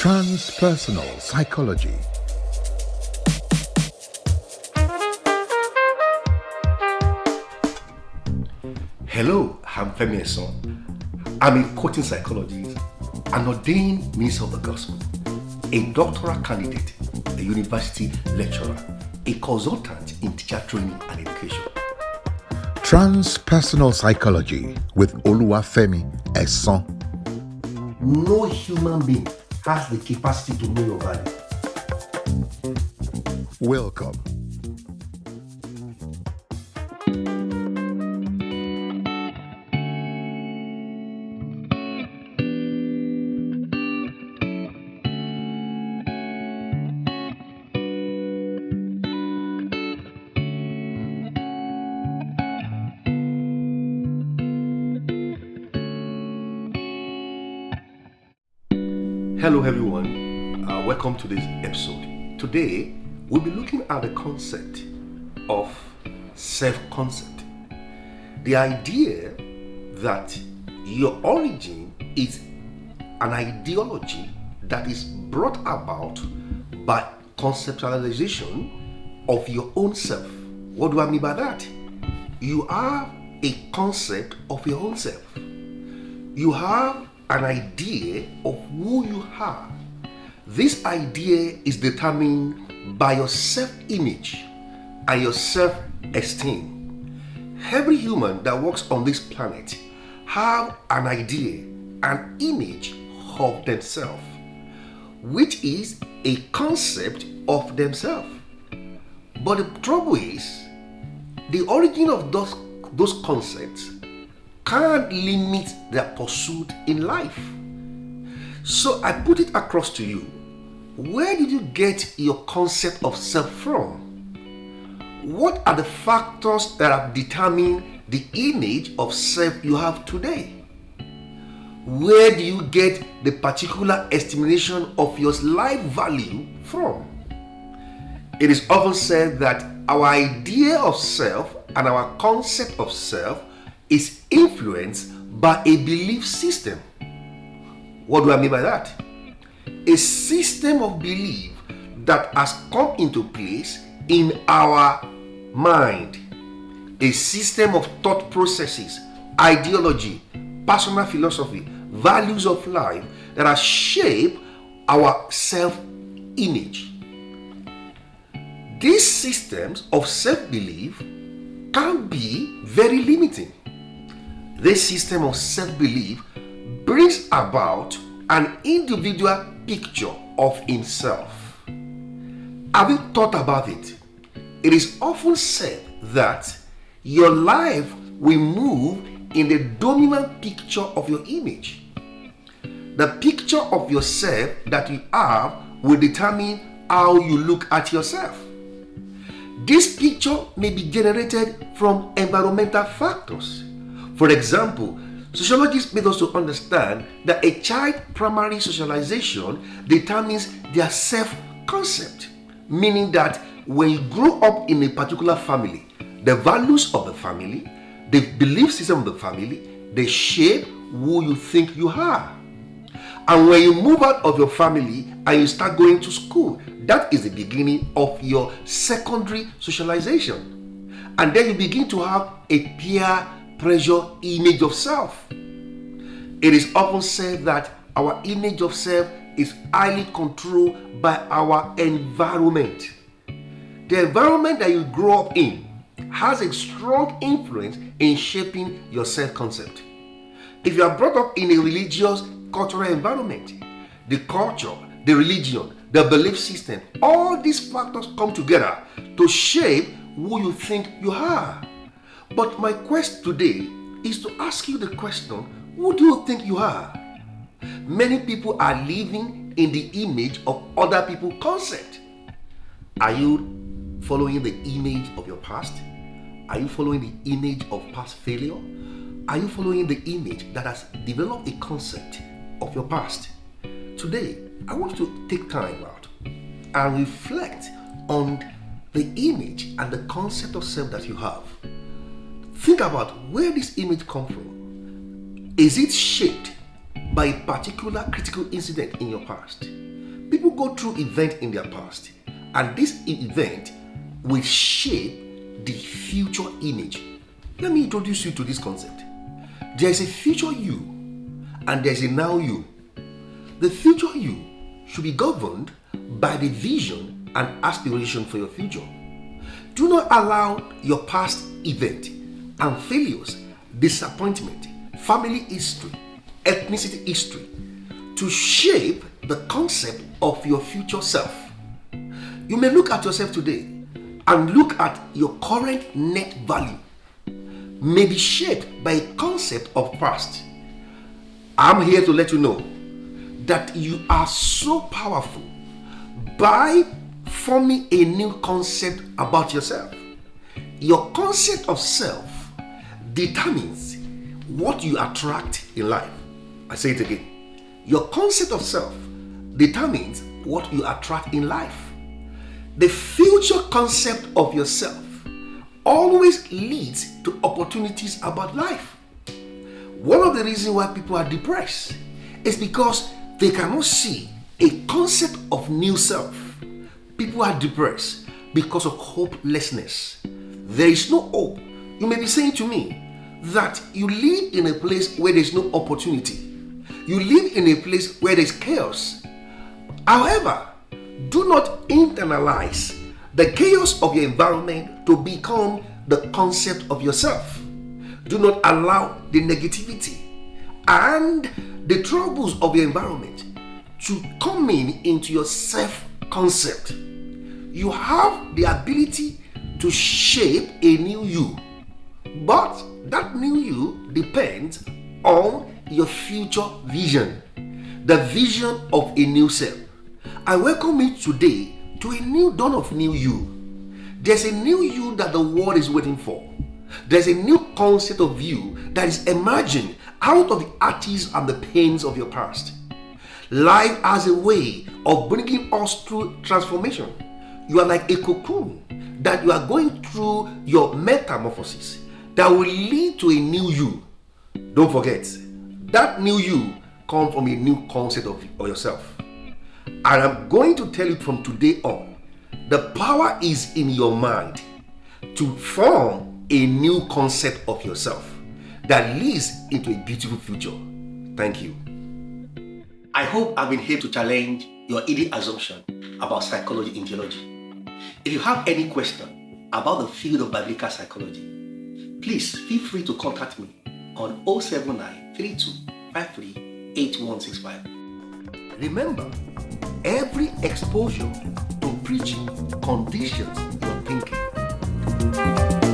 Transpersonal Psychology. Hello, I'm Esan. I'm a coaching psychologist, an ordained minister of the gospel, a doctoral candidate, a university lecturer, a consultant in teacher training and education. Transpersonal Psychology with Oluwafemi Esan. No human being has the capacity to know your value. Welcome. Hello everyone, welcome to this episode. Today, we'll be looking at the concept of self-concept. The idea that your origin is an ideology that is brought about by conceptualization of your own self. What do I mean by that? You have a concept of your own self. You have an idea of who you are. This idea is determined by your self-image and your self-esteem. Every human that walks on this planet have an idea, an image of themselves, which is a concept of themselves. But the trouble is, the origin of those concepts can't limit their pursuit in life. So I put it across to you. Where did you get your concept of self from? What are the factors that have determined the image of self you have today? Where do you get the particular estimation of your life value from? It is often said that our idea of self and our concept of self is influenced by a belief system. What do I mean by that? A system of belief that has come into place in our mind. A system of thought processes, ideology, personal philosophy, values of life that has shaped our self-image. These systems of self-belief can be very limiting. This system of self-belief brings about an individual picture of himself. Have you thought about it? It is often said that your life will move in the dominant picture of your image. The picture of yourself that you have will determine how you look at yourself. This picture may be generated from environmental factors. For example, sociologists made us to understand that a child's primary socialization determines their self-concept, meaning that when you grow up in a particular family, the values of the family, the belief system of the family, they shape who you think you are. And when you move out of your family and you start going to school, that is the beginning of your secondary socialization. And then you begin to have a peer pressure image of self. It is often said that our image of self is highly controlled by our environment. The environment that you grow up in has a strong influence in shaping your self-concept. If you are brought up in a religious, cultural environment, the culture, the religion, the belief system, all these factors come together to shape who you think you are. But my quest today is to ask you the question, who do you think you are? Many people are living in the image of other people's concept. Are you following the image of your past? Are you following the image of past failure? Are you following the image that has developed a concept of your past? Today, I want you to take time out and reflect on the image and the concept of self that you have. Think about where this image comes from. Is it shaped by a particular critical incident in your past? go through events in their past, and this event will shape the future image. Let me introduce you to this concept. There is a future you, and there is a now you. The future you should be governed by the vision and aspiration for your future. Do not allow your past event and failures, disappointment, family history, ethnicity history to shape the concept of your future self. You may look at yourself today and look at your current net value may be shaped by a concept of past. I'm here to let you know that you are so powerful by forming a new concept about yourself. Your concept of self determines what you attract in life. I say it again. Your concept of self determines what you attract in life. The future concept of yourself always leads to opportunities about life. One of the reasons why people are depressed is because they cannot see a concept of new self. People are depressed because of hopelessness. There is no hope. You may be saying to me that you live in a place where there is no opportunity. You live in a place where there is chaos. However, do not internalize the chaos of your environment to become the concept of yourself. Do not allow the negativity and the troubles of your environment to come into your self-concept. You have the ability to shape a new you, but that new you depends on your future vision, the vision of a new self. I welcome you today to a new dawn of new you. There's a new you that the world is waiting for. There's a new concept of you that is emerging out of the artists and the pains of your past. Life has a way of bringing us through transformation. You are like a cocoon that you are going through your metamorphosis that will lead to a new you. Don't forget, that new you comes from a new concept of yourself. And I'm going to tell you from today on, the power is in your mind to form a new concept of yourself that leads into a beautiful future. Thank you. I hope I've been able to challenge your idiot assumption about psychology and theology. If you have any question about the field of biblical psychology, please feel free to contact me on 079 32 53 8165. Remember, every exposure to preaching conditions your thinking.